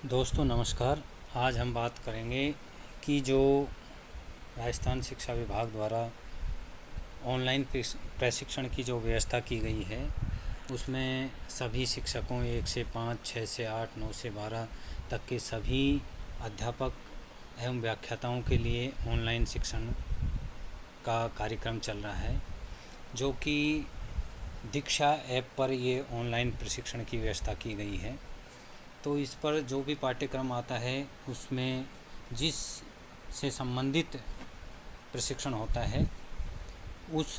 दोस्तों नमस्कार। आज हम बात करेंगे कि जो राजस्थान शिक्षा विभाग द्वारा ऑनलाइन प्रशिक्षण की जो व्यवस्था की गई है उसमें सभी शिक्षकों 1 से 5, 6 से 8, 9 से 12 तक के सभी अध्यापक एवं व्याख्याताओं के लिए ऑनलाइन शिक्षण का कार्यक्रम चल रहा है, जो कि दीक्षा ऐप पर ये ऑनलाइन प्रशिक्षण की व्यवस्था की गई है। तो इस पर जो भी पाठ्यक्रम आता है उसमें जिस से संबंधित प्रशिक्षण होता है उस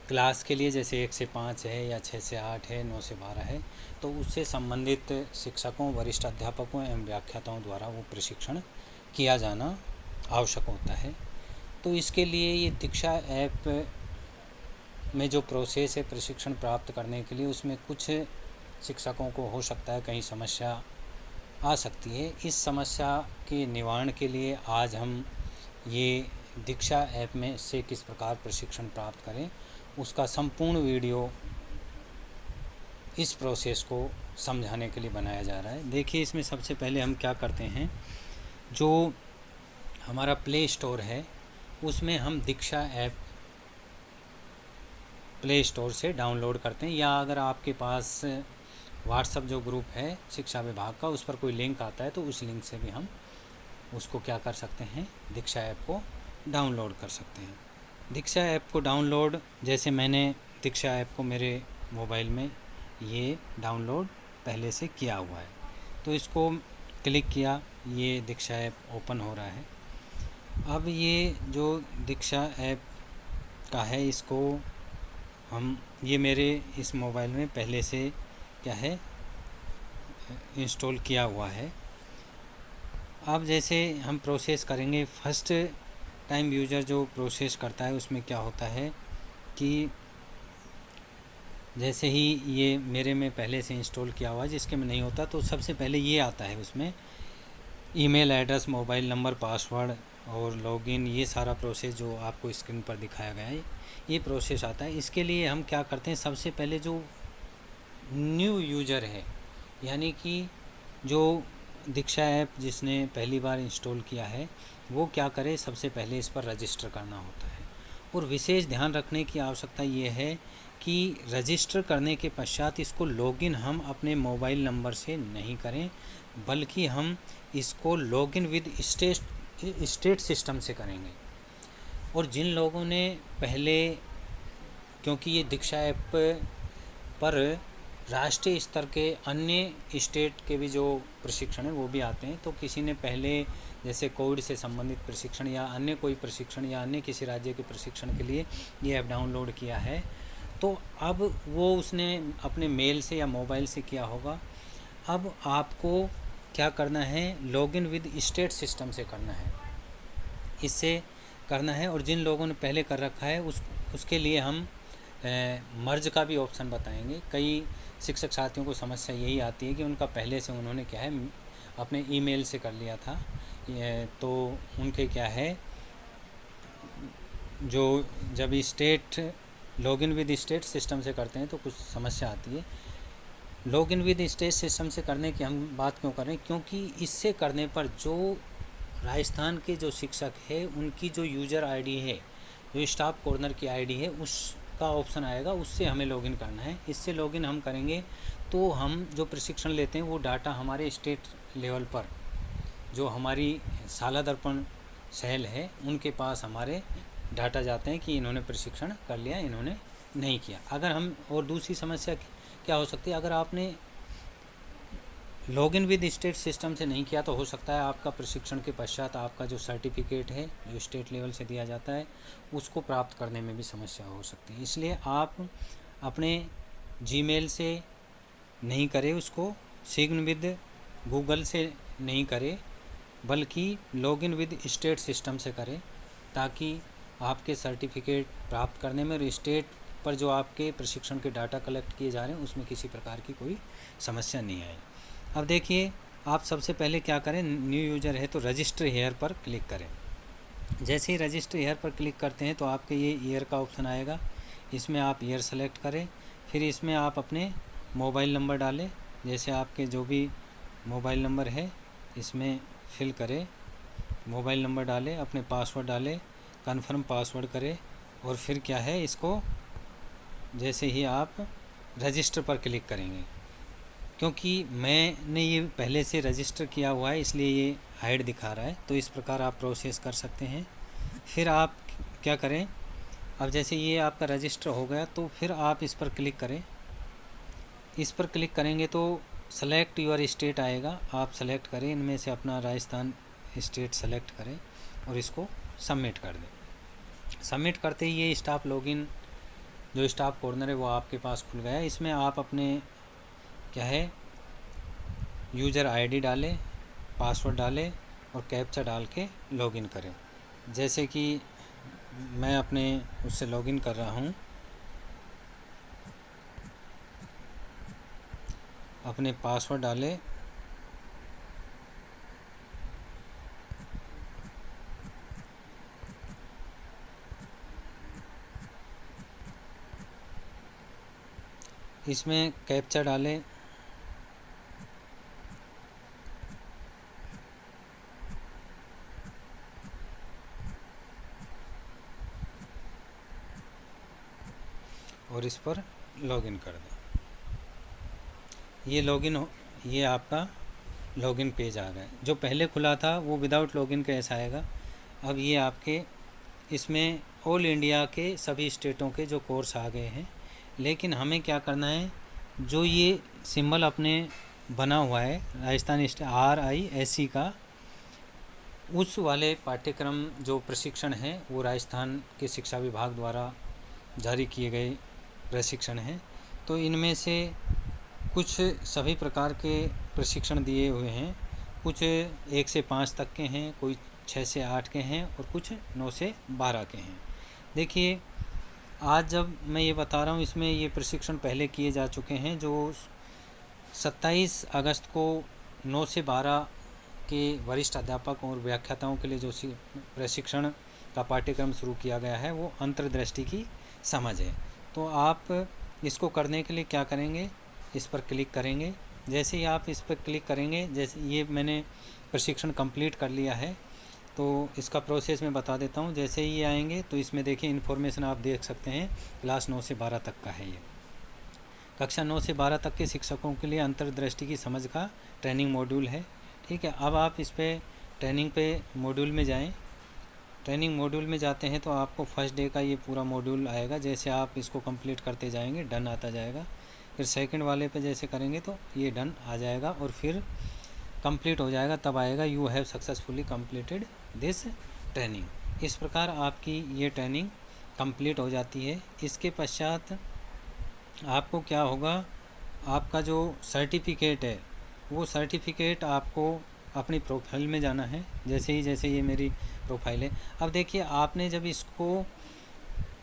क्लास के लिए, जैसे 1 से 5 है या 6 से 8 है, 9 से 12 है, तो उससे संबंधित शिक्षकों, वरिष्ठ अध्यापकों एवं व्याख्याताओं द्वारा वो प्रशिक्षण किया जाना आवश्यक होता है। तो इसके लिए ये दीक्षा ऐप में जो प्रोसेस है प्रशिक्षण प्राप्त करने के लिए, उसमें कुछ शिक्षकों को हो सकता है कहीं समस्या आ सकती है। इस समस्या के निवारण के लिए आज हम ये दीक्षा ऐप में से किस प्रकार प्रशिक्षण प्राप्त करें उसका संपूर्ण वीडियो इस प्रोसेस को समझाने के लिए बनाया जा रहा है। देखिए, इसमें सबसे पहले हम क्या करते हैं, जो हमारा प्ले स्टोर है उसमें हम दीक्षा ऐप प्ले स्टोर से डाउनलोड करते हैं, या अगर आपके पास व्हाट्सएप जो ग्रुप है शिक्षा विभाग का उस पर कोई लिंक आता है तो उस लिंक से भी हम उसको क्या कर सकते हैं, दीक्षा ऐप को डाउनलोड कर सकते हैं। दीक्षा ऐप को डाउनलोड, जैसे मैंने दीक्षा ऐप को मेरे मोबाइल में ये डाउनलोड पहले से किया हुआ है, तो इसको क्लिक किया, ये दीक्षा ऐप ओपन हो रहा है। अब ये जो दीक्षा ऐप का है इसको ये मेरे इस मोबाइल में पहले से क्या है, इंस्टॉल किया हुआ है। अब जैसे हम प्रोसेस करेंगे, फर्स्ट टाइम यूज़र जो प्रोसेस करता है उसमें क्या होता है कि जैसे ही ये मेरे में पहले से इंस्टॉल किया हुआ है, जिसके में नहीं होता, तो सबसे पहले ये आता है, उसमें email address, mobile number, password और लॉगिन, ये सारा प्रोसेस जो आपको स्क्रीन पर दिखाया गया है ये प्रोसेस आता है। इसके लिए हम क्या करते हैं, सबसे पहले जो न्यू यूज़र है, यानी कि जो दीक्षा ऐप जिसने पहली बार इंस्टॉल किया है वो क्या करे, सबसे पहले इस पर रजिस्टर करना होता है। और विशेष ध्यान रखने की आवश्यकता ये है कि रजिस्टर करने के पश्चात इसको लॉगिन हम अपने मोबाइल नंबर से नहीं करें, बल्कि हम इसको लॉगिन विद स्टेट सिस्टम से करेंगे। और जिन लोगों ने पहले, क्योंकि ये दीक्षा ऐप पर राष्ट्रीय स्तर के अन्य स्टेट के भी जो प्रशिक्षण है वो भी आते हैं, तो किसी ने पहले जैसे कोविड से संबंधित प्रशिक्षण या अन्य कोई प्रशिक्षण या अन्य किसी राज्य के प्रशिक्षण के लिए ये ऐप डाउनलोड किया है, तो अब वो उसने अपने मेल से या मोबाइल से किया होगा। अब आपको क्या करना है, लॉगिन विद स्टेट सिस्टम से करना है, इससे करना है। और जिन लोगों ने पहले कर रखा है उसके लिए हम मर्ज का भी ऑप्शन बताएंगे। कई शिक्षक साथियों को समस्या यही आती है कि उनका पहले से उन्होंने क्या है अपने ईमेल से कर लिया था, तो उनके क्या है, जो जब state login with state system से करते हैं तो कुछ समस्या आती है। लॉगिन विद स्टेट सिस्टम से करने की हम बात क्यों कर रहे हैं, क्योंकि इससे करने पर जो राजस्थान के जो शिक्षक है उनकी जो यूज़र आईडी है, जो स्टाफ कॉर्नर की आईडी है, उसका ऑप्शन आएगा, उससे हमें लॉगिन करना है। इससे लॉगिन हम करेंगे तो हम जो प्रशिक्षण लेते हैं वो डाटा हमारे स्टेट लेवल पर जो हमारी शाला दर्पण सेल है उनके पास हमारे डाटा जाते हैं कि इन्होंने प्रशिक्षण कर लिया, इन्होंने नहीं किया। अगर हम, और दूसरी समस्या क्या हो सकती है, अगर आपने लॉगिन विद स्टेट सिस्टम से नहीं किया तो हो सकता है आपका प्रशिक्षण के पश्चात आपका जो सर्टिफिकेट है जो स्टेट लेवल से दिया जाता है उसको प्राप्त करने में भी समस्या हो सकती है। इसलिए आप अपने जीमेल से नहीं करें, उसको सिग्न विद गूगल से नहीं करें, बल्कि लॉगिन विद स्टेट सिस्टम से करें, ताकि आपके सर्टिफिकेट प्राप्त करने में और स्टेट पर जो आपके प्रशिक्षण के डाटा कलेक्ट किए जा रहे हैं उसमें किसी प्रकार की कोई समस्या नहीं आए। अब देखिए, आप सबसे पहले क्या करें, न्यू यूज़र है तो रजिस्टर हेयर पर क्लिक करें। जैसे ही रजिस्टर हेयर पर क्लिक करते हैं तो आपके ये ईयर का ऑप्शन आएगा, इसमें आप ईयर सेलेक्ट करें, फिर इसमें आप अपने मोबाइल नंबर डालें, जैसे आपके जो भी मोबाइल नंबर है, इसमें फिल करें, मोबाइल नंबर डालें, अपने पासवर्ड डालें, कन्फर्म पासवर्ड करें और फिर क्या है, इसको जैसे ही आप रजिस्टर पर क्लिक करेंगे, क्योंकि मैंने ये पहले से रजिस्टर किया हुआ है इसलिए ये हाइड दिखा रहा है, तो इस प्रकार आप प्रोसेस कर सकते हैं। फिर आप क्या करें, अब जैसे ये आपका रजिस्टर हो गया तो फिर आप इस पर क्लिक करें। इस पर क्लिक करेंगे तो सेलेक्ट योर स्टेट आएगा, आप सेलेक्ट करें, इनमें से अपना राजस्थान स्टेट सेलेक्ट करें और इसको सबमिट कर दें। सबमिट करते ही ये स्टाफ लॉगिन जो स्टाफ कॉर्नर है वो आपके पास खुल गया है। इसमें आप अपने क्या है यूज़र आईडी डालें, पासवर्ड डालें और कैप्चा डाल के लॉगिन करें। जैसे कि मैं अपने उससे लॉगिन कर रहा हूँ, अपने पासवर्ड डालें, इसमें कैप्चा डालें, और इस पर लॉगिन कर दें। ये लॉगिन हो, ये आपका लॉगिन पेज आ गया। जो पहले खुला था वो विदाउट लॉगिन का ऐसा आएगा। अब ये आपके इसमें ऑल इंडिया के सभी स्टेटों के जो कोर्स आ गए हैं, लेकिन हमें क्या करना है, जो ये सिंबल अपने बना हुआ है राजस्थान RISC का, उस वाले पाठ्यक्रम जो प्रशिक्षण है वो राजस्थान के शिक्षा विभाग द्वारा जारी किए गए प्रशिक्षण हैं। तो इनमें से कुछ सभी प्रकार के प्रशिक्षण दिए हुए हैं, कुछ 1 से 5 तक के हैं, कोई 6 से 8 के हैं और कुछ 9 से 12 के हैं। देखिए आज जब मैं ये बता रहा हूँ इसमें ये प्रशिक्षण पहले किए जा चुके हैं। जो 27 अगस्त को 9 से 12 के वरिष्ठ अध्यापक और व्याख्याताओं के लिए जो प्रशिक्षण का पाठ्यक्रम शुरू किया गया है वो अंतर्दृष्टि की समझ है। तो आप इसको करने के लिए क्या करेंगे, इस पर क्लिक करेंगे। जैसे ही आप इस पर क्लिक करेंगे, जैसे ये मैंने प्रशिक्षण कंप्लीट कर लिया है तो इसका प्रोसेस मैं बता देता हूँ। जैसे ही ये आएंगे तो इसमें देखिए इन्फॉर्मेशन आप देख सकते हैं, क्लास 9 से 12 तक का है। ये कक्षा 9 से 12 तक के शिक्षकों के लिए अंतर्दृष्टि की समझ का ट्रेनिंग मॉड्यूल है। ठीक है, अब आप इस पर ट्रेनिंग पे मॉड्यूल में जाएं। ट्रेनिंग मॉड्यूल में जाते हैं तो आपको फर्स्ट डे का ये पूरा मॉड्यूल आएगा। जैसे आप इसको कंप्लीट करते जाएंगे डन आता जाएगा। फिर सेकंड वाले पे जैसे करेंगे तो ये डन आ जाएगा और फिर कंप्लीट हो जाएगा, तब आएगा you have successfully completed this training. इस प्रकार आपकी ये ट्रेनिंग कंप्लीट हो जाती है। इसके पश्चात आपको क्या होगा, आपका जो सर्टिफिकेट है वो सर्टिफिकेट आपको अपनी प्रोफाइल में जाना है। जैसे ये मेरी प्रोफाइल है। अब देखिए आपने जब इसको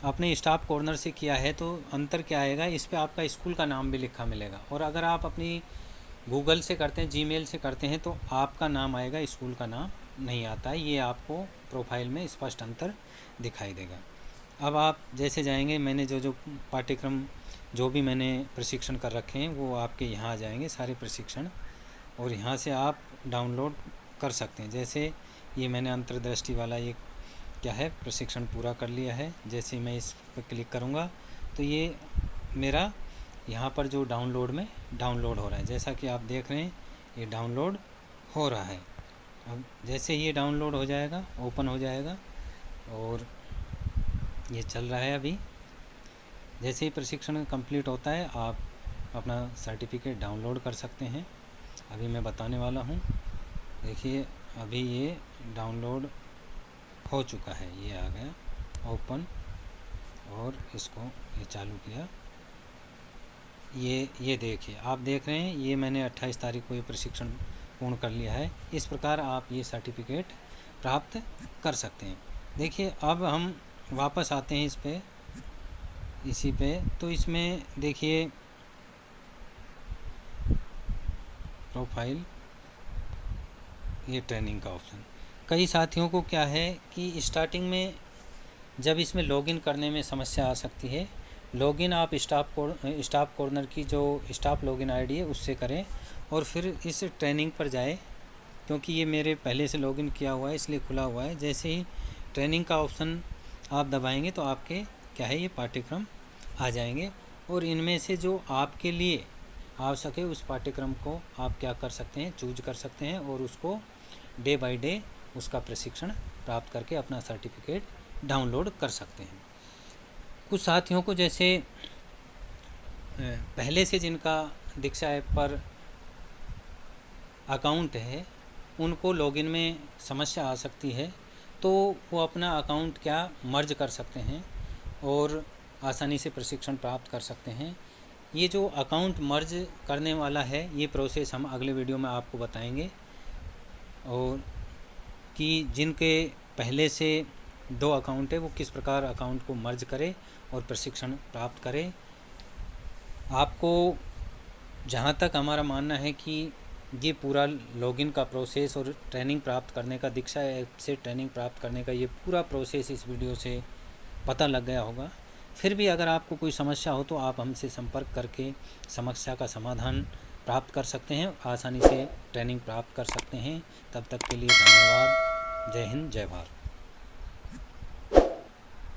अपने स्टाफ कॉर्नर से किया है तो अंतर क्या आएगा, इस पे आपका स्कूल का नाम भी लिखा मिलेगा। और अगर आप अपनी गूगल से करते हैं, जीमेल से करते हैं तो आपका नाम आएगा, स्कूल का नाम नहीं आता है। ये आपको प्रोफाइल में स्पष्ट अंतर दिखाई देगा। अब आप जैसे जाएंगे, मैंने जो पाठ्यक्रम जो भी मैंने प्रशिक्षण कर रखे हैं वो आपके यहाँ आ जाएंगे सारे प्रशिक्षण, और यहाँ से आप डाउनलोड कर सकते हैं। जैसे ये मैंने अंतर्दृष्टि वाला ये क्या है प्रशिक्षण पूरा कर लिया है। जैसे मैं इस पर क्लिक करूँगा तो ये मेरा यहाँ पर जो डाउनलोड में डाउनलोड हो रहा है, जैसा कि आप देख रहे हैं ये डाउनलोड हो रहा है। अब जैसे ये डाउनलोड हो जाएगा, ओपन हो जाएगा और ये चल रहा है अभी। जैसे ही प्रशिक्षण कंप्लीट होता है आप अपना सर्टिफिकेट डाउनलोड कर सकते हैं। अभी मैं बताने वाला हूँ। देखिए अभी ये डाउनलोड हो चुका है, ये आ गया ओपन, और इसको ये चालू किया। ये देखिए आप देख रहे हैं ये मैंने 28 तारीख को ये प्रशिक्षण पूर्ण कर लिया है। इस प्रकार आप ये सर्टिफिकेट प्राप्त कर सकते हैं। देखिए अब हम वापस आते हैं इसी पे। तो इसमें देखिए प्रोफाइल, ये ट्रेनिंग का ऑप्शन। कई साथियों को क्या है कि स्टार्टिंग में जब इसमें लॉगिन करने में समस्या आ सकती है, लॉगिन आप स्टाफ कॉर्नर की जो स्टाफ लॉगिन आईडी है उससे करें और फिर इस ट्रेनिंग पर जाए, क्योंकि ये मेरे पहले से लॉगिन किया हुआ है इसलिए खुला हुआ है। जैसे ही ट्रेनिंग का ऑप्शन आप दबाएंगे तो आपके क्या है ये पाठ्यक्रम आ जाएंगे, और इनमें से जो आपके लिए आवश्यक है उस पाठ्यक्रम को आप क्या कर सकते हैं, चूज कर सकते हैं और उसको डे बाय डे उसका प्रशिक्षण प्राप्त करके अपना सर्टिफिकेट डाउनलोड कर सकते हैं। कुछ साथियों को जैसे पहले से जिनका दीक्षा ऐप पर अकाउंट है उनको लॉगिन में समस्या आ सकती है, तो वो अपना अकाउंट क्या मर्ज कर सकते हैं और आसानी से प्रशिक्षण प्राप्त कर सकते हैं। ये जो अकाउंट मर्ज करने वाला है ये प्रोसेस हम अगले वीडियो में आपको बताएंगे, और कि जिनके पहले से 2 अकाउंट है वो किस प्रकार अकाउंट को मर्ज करें और प्रशिक्षण प्राप्त करें। आपको जहाँ तक हमारा मानना है कि ये पूरा लॉगिन का प्रोसेस और ट्रेनिंग प्राप्त करने का, दीक्षा ऐप से ट्रेनिंग प्राप्त करने का ये पूरा प्रोसेस इस वीडियो से पता लग गया होगा। फिर भी अगर आपको कोई समस्या हो तो आप हमसे संपर्क करके समस्या का समाधान प्राप्त कर सकते हैं, आसानी से ट्रेनिंग प्राप्त कर सकते हैं। तब तक के लिए धन्यवाद। जय हिंद, जय भारत।